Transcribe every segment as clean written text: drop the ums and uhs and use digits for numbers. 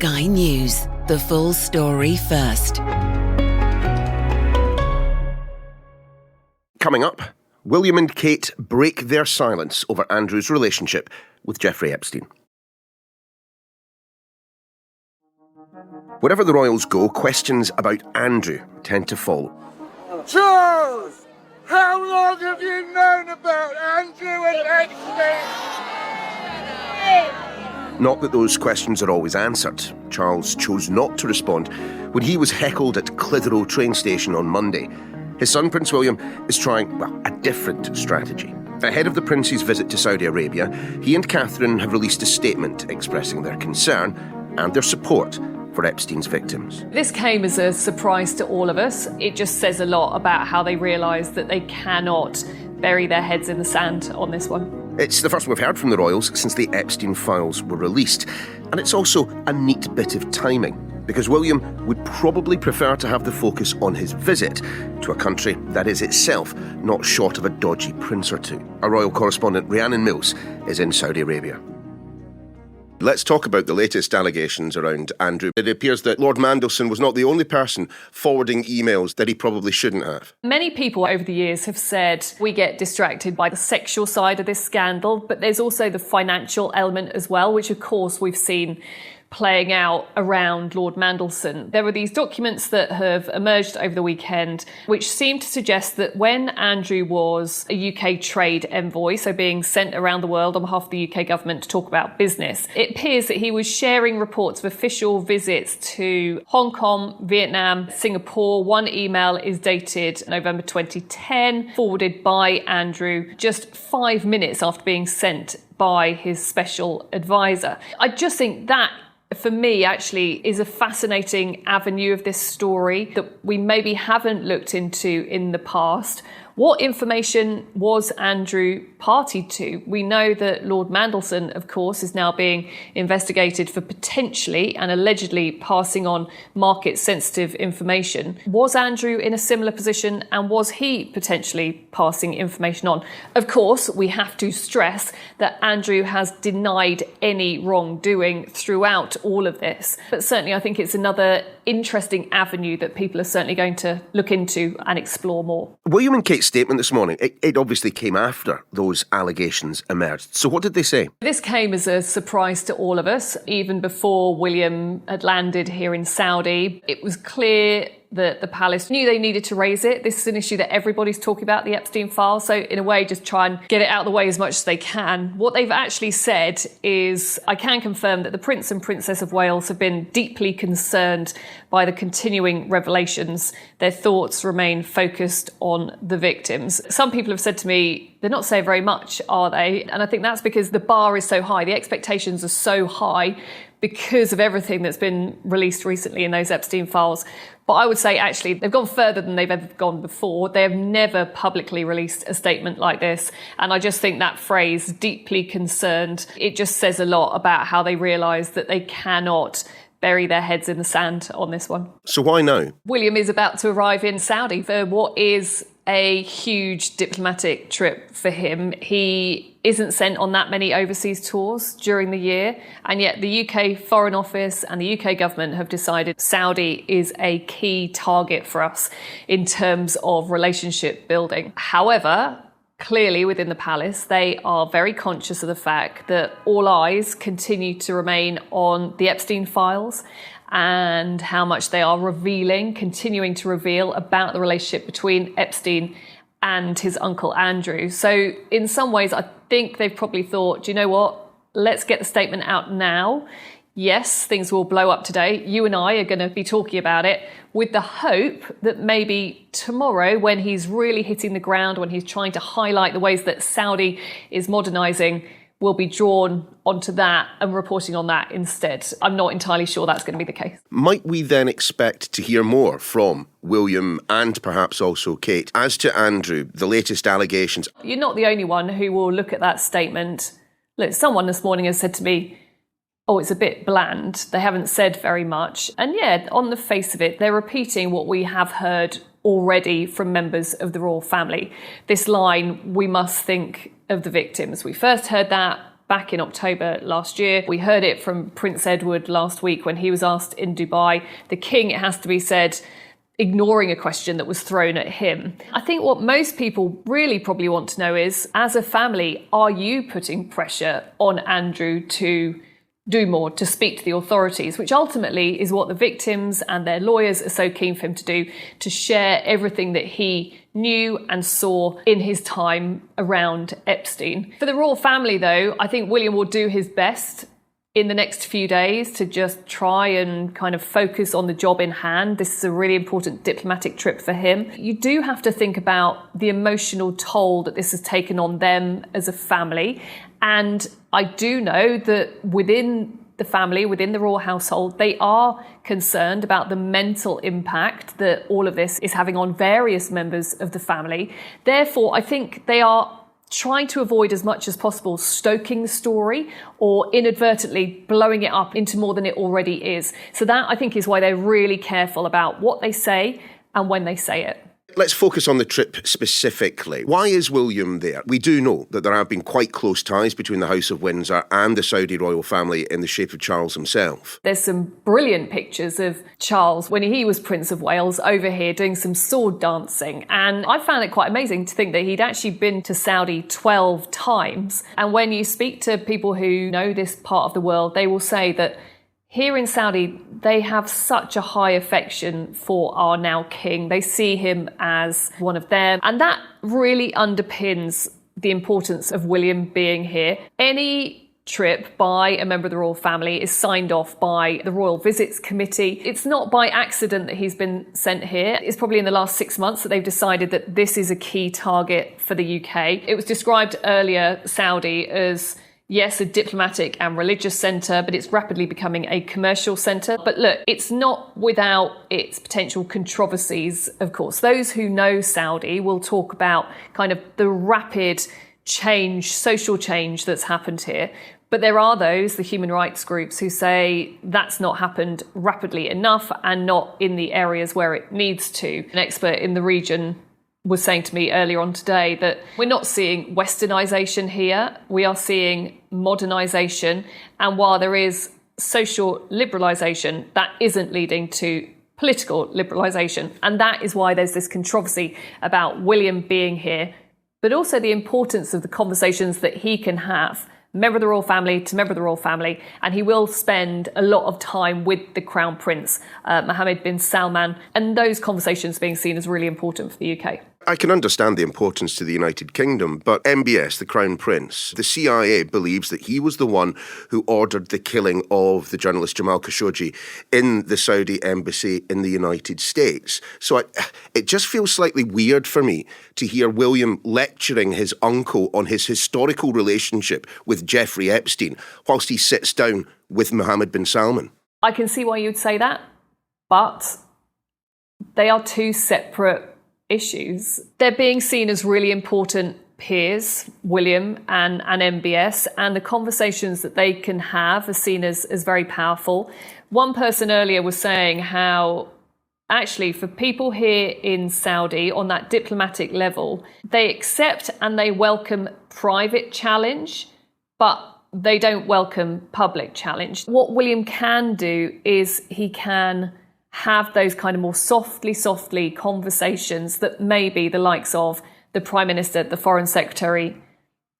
Sky News. The full story first. Coming up, William and Kate break their silence over Andrew's relationship with Jeffrey Epstein. Wherever the royals go, questions about Andrew tend to follow. Charles! How long have you known about Andrew and Epstein? Not that those questions are always answered. Charles chose not to respond when he was heckled at Clitheroe train station on Monday. His son, Prince William, is trying, a different strategy. Ahead of the Prince's visit to Saudi Arabia, he and Catherine have released a statement expressing their concern and their support for Epstein's victims. This came as a surprise to all of us. It just says a lot about how they realised that they cannot bury their heads in the sand on this one. It's the first we've heard from the royals since the Epstein files were released. And it's also a neat bit of timing, because William would probably prefer to have the focus on his visit to a country that is itself not short of a dodgy prince or two. Our royal correspondent Rhiannon Mills is in Saudi Arabia. Let's talk about the latest allegations around Andrew. It appears that Lord Mandelson was not the only person forwarding emails that he probably shouldn't have. Many people over the years have said we get distracted by the sexual side of this scandal, but there's also the financial element as well, which of course we've seen playing out around Lord Mandelson. There were these documents that have emerged over the weekend which seem to suggest that when Andrew was a UK Trade Envoy, so being sent around the world on behalf of the UK government to talk about business, it appears that he was sharing reports of official visits to Hong Kong, Vietnam, Singapore. One email is dated November 2010, forwarded by Andrew just 5 minutes after being sent by his special advisor. I just think that, for me, actually is a fascinating avenue of this story that we maybe haven't looked into in the past. What information was Andrew party to? We know that Lord Mandelson, of course, is now being investigated for potentially and allegedly passing on market-sensitive information. Was Andrew in a similar position, and was he potentially passing information on? Of course, we have to stress that Andrew has denied any wrongdoing throughout all of this. But certainly I think it's another interesting avenue that people are certainly going to look into and explore more. William and Kate's statement this morning, it obviously came after those allegations emerged. So what did they say? This came as a surprise to all of us. Even before William had landed here in Saudi, it was clear that the palace knew they needed to raise it. This is an issue that everybody's talking about, the Epstein files. So in a way, just try and get it out of the way as much as they can. What they've actually said is, I can confirm that the Prince and Princess of Wales have been deeply concerned by the continuing revelations. Their thoughts remain focused on the victims. Some people have said to me, they're not saying very much, are they? And I think that's because the bar is so high. The expectations are so high because of everything that's been released recently in those Epstein files. But I would say, actually, they've gone further than they've ever gone before. They have never publicly released a statement like this. And I just think that phrase, deeply concerned, it just says a lot about how they realise that they cannot bury their heads in the sand on this one. So why now? William is about to arrive in Saudi for what is a huge diplomatic trip for him. He isn't sent on that many overseas tours during the year, and yet the UK Foreign Office and the UK government have decided Saudi is a key target for us in terms of relationship building. However, clearly within the palace, they are very conscious of the fact that all eyes continue to remain on the Epstein files and how much they are continuing to reveal about the relationship between Epstein and his uncle Andrew. So in some ways, I think they've probably thought, do you know what? Let's get the statement out now. Yes, things will blow up today. You and I are going to be talking about it with the hope that maybe tomorrow, when he's really hitting the ground, when he's trying to highlight the ways that Saudi is modernising, we'll be drawn onto that and reporting on that instead. I'm not entirely sure that's going to be the case. Might we then expect to hear more from William and perhaps also Kate as to Andrew, the latest allegations? You're not the only one who will look at that statement. Look, someone this morning has said to me, oh, it's a bit bland. They haven't said very much. And yeah, on the face of it, they're repeating what we have heard already from members of the royal family. This line, we must think of the victims. We first heard that back in October last year. We heard it from Prince Edward last week when he was asked in Dubai. The King, it has to be said, ignoring a question that was thrown at him. I think what most people really probably want to know is, as a family, are you putting pressure on Andrew to do more, to speak to the authorities, which ultimately is what the victims and their lawyers are so keen for him to do, to share everything that he knew and saw in his time around Epstein. For the royal family, though, I think William will do his best in the next few days to just try and kind of focus on the job in hand. This is a really important diplomatic trip for him. You do have to think about the emotional toll that this has taken on them as a family. And I do know that within the family, within the royal household, they are concerned about the mental impact that all of this is having on various members of the family. Therefore, I think they are trying to avoid as much as possible stoking the story or inadvertently blowing it up into more than it already is. So that, I think, is why they're really careful about what they say and when they say it. Let's focus on the trip specifically. Why is William there? We do know that there have been quite close ties between the House of Windsor and the Saudi royal family in the shape of Charles himself. There's some brilliant pictures of Charles when he was Prince of Wales over here doing some sword dancing. And I found it quite amazing to think that he'd actually been to Saudi 12 times. And when you speak to people who know this part of the world, they will say that here in Saudi, they have such a high affection for our now king. They see him as one of them. And that really underpins the importance of William being here. Any trip by a member of the royal family is signed off by the Royal Visits Committee. It's not by accident that he's been sent here. It's probably in the last 6 months that they've decided that this is a key target for the UK. It was described earlier, Saudi, as yes, a diplomatic and religious centre, but it's rapidly becoming a commercial centre. But look, it's not without its potential controversies, of course. Those who know Saudi will talk about kind of the rapid change, social change that's happened here. But there are those, the human rights groups, who say that's not happened rapidly enough and not in the areas where it needs to. An expert in the region was saying to me earlier on today that we're not seeing westernisation here, we are seeing modernisation. And while there is social liberalisation, that isn't leading to political liberalisation. And that is why there's this controversy about William being here, but also the importance of the conversations that he can have, member of the royal family to member of the royal family, and he will spend a lot of time with the Crown Prince, Mohammed bin Salman, and those conversations being seen as really important for the UK. I can understand the importance to the United Kingdom, but MBS, the Crown Prince, the CIA believes that he was the one who ordered the killing of the journalist Jamal Khashoggi in the Saudi embassy in the United States. So it just feels slightly weird for me to hear William lecturing his uncle on his historical relationship with Jeffrey Epstein whilst he sits down with Mohammed bin Salman. I can see why you'd say that, but they are two separate issues. They're being seen as really important peers, William and MBS, and the conversations that they can have are seen as very powerful. One person earlier was saying how actually for people here in Saudi on that diplomatic level, they accept and they welcome private challenge, but they don't welcome public challenge. What William can do is he can have those kind of more softly conversations that maybe the likes of the Prime Minister, the Foreign Secretary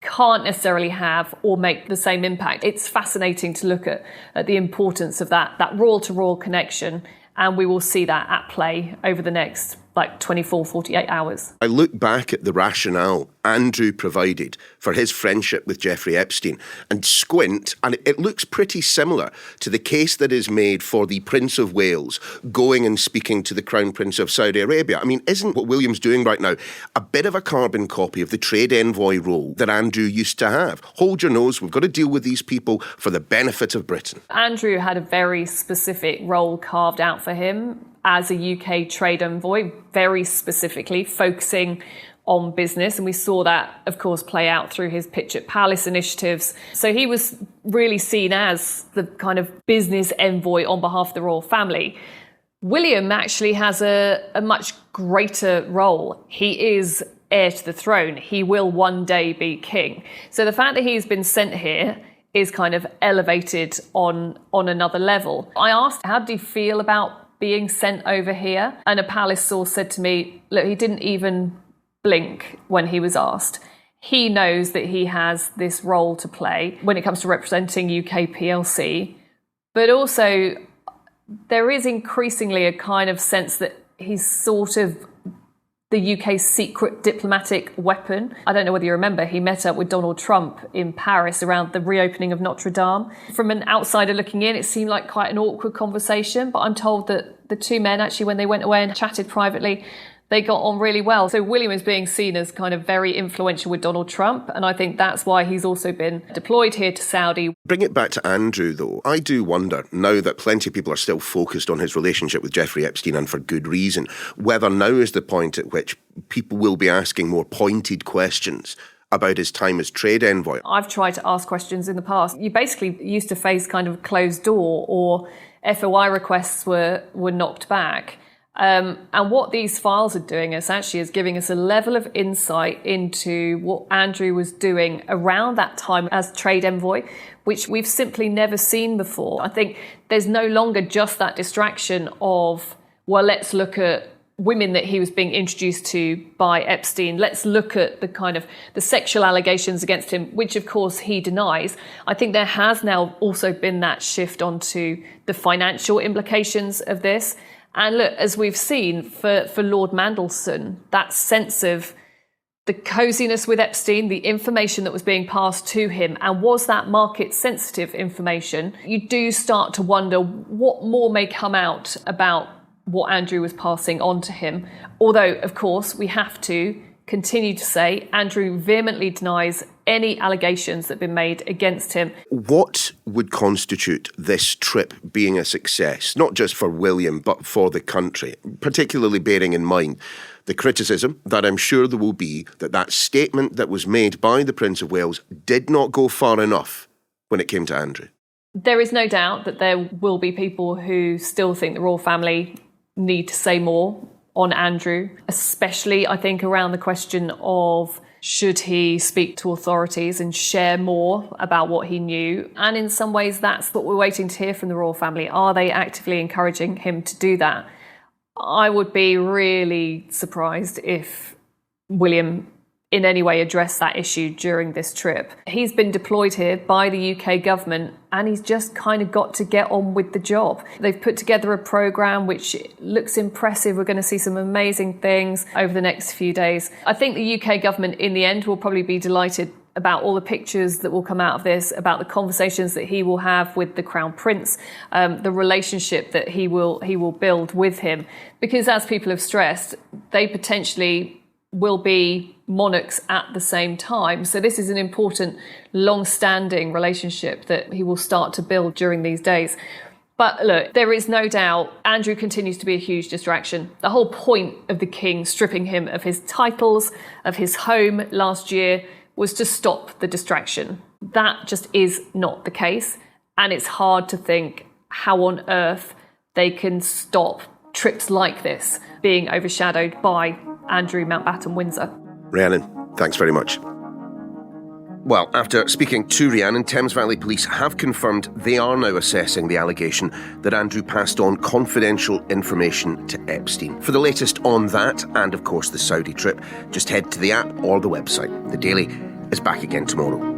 can't necessarily have or make the same impact. It's fascinating to look at the importance of that royal-to-royal connection, and we will see that at play over the next 24, 48 hours. I look back at the rationale Andrew provided for his friendship with Jeffrey Epstein and squint, and it looks pretty similar to the case that is made for the Prince of Wales going and speaking to the Crown Prince of Saudi Arabia. I mean, isn't what William's doing right now a bit of a carbon copy of the trade envoy role that Andrew used to have? Hold your nose, we've got to deal with these people for the benefit of Britain. Andrew had a very specific role carved out for him as a UK Trade Envoy, very specifically focusing on business. And we saw that, of course, play out through his Pitch at Palace initiatives. So he was really seen as the kind of business envoy on behalf of the royal family. William actually has a much greater role. He is heir to the throne. He will one day be king. So the fact that he's been sent here is kind of elevated on another level. I asked, how did he feel about being sent over here? And a palace source said to me, look, he didn't even blink when he was asked. He knows that he has this role to play when it comes to representing UK PLC, but also there is increasingly a kind of sense that he's sort of the UK's secret diplomatic weapon. I don't know whether you remember, he met up with Donald Trump in Paris around the reopening of Notre Dame. From an outsider looking in, it seemed like quite an awkward conversation, but I'm told that the two men actually, when they went away and chatted privately, they got on really well. So William is being seen as kind of very influential with Donald Trump, and I think that's why he's also been deployed here to Saudi. Bring it back to Andrew, though. I do wonder, now that plenty of people are still focused on his relationship with Jeffrey Epstein, and for good reason, whether now is the point at which people will be asking more pointed questions about his time as trade envoy. I've tried to ask questions in the past. You basically used to face kind of closed door, or FOI requests were knocked back. And what these files are doing essentially is giving us a level of insight into what Andrew was doing around that time as trade envoy, which we've simply never seen before. I think there's no longer just that distraction of, well, let's look at women that he was being introduced to by Epstein. Let's look at the kind of the sexual allegations against him, which of course he denies. I think there has now also been that shift onto the financial implications of this. And look, as we've seen for Lord Mandelson, that sense of the coziness with Epstein, the information that was being passed to him, and was that market-sensitive information, you do start to wonder what more may come out about what Andrew was passing on to him. Although, of course, we have to continue to say Andrew vehemently denies any allegations that have been made against him. What would constitute this trip being a success, not just for William, but for the country, particularly bearing in mind the criticism that I'm sure there will be that statement that was made by the Prince of Wales did not go far enough when it came to Andrew? There is no doubt that there will be people who still think the royal family need to say more on Andrew, especially, I think, around the question of should he speak to authorities and share more about what he knew. And in some ways, that's what we're waiting to hear from the royal family. Are they actively encouraging him to do that? I would be really surprised if William in any way addressed that issue during this trip. He's been deployed here by the UK government and he's just kind of got to get on with the job. They've put together a programme which looks impressive. We're going to see some amazing things over the next few days. I think the UK government in the end will probably be delighted about all the pictures that will come out of this, about the conversations that he will have with the Crown Prince, the relationship that he will build with him. Because as people have stressed, they potentially will be monarchs at the same time. So this is an important, long-standing relationship that he will start to build during these days. But look, there is no doubt Andrew continues to be a huge distraction. The whole point of the king stripping him of his titles, of his home last year, was to stop the distraction. That just is not the case. And it's hard to think how on earth they can stop trips like this being overshadowed by Andrew Mountbatten-Windsor. Rhiannon, thanks very much. Well, after speaking to Rhiannon, Thames Valley Police have confirmed they are now assessing the allegation that Andrew passed on confidential information to Epstein. For the latest on that, and of course the Saudi trip, just head to the app or the website. The Daily is back again tomorrow.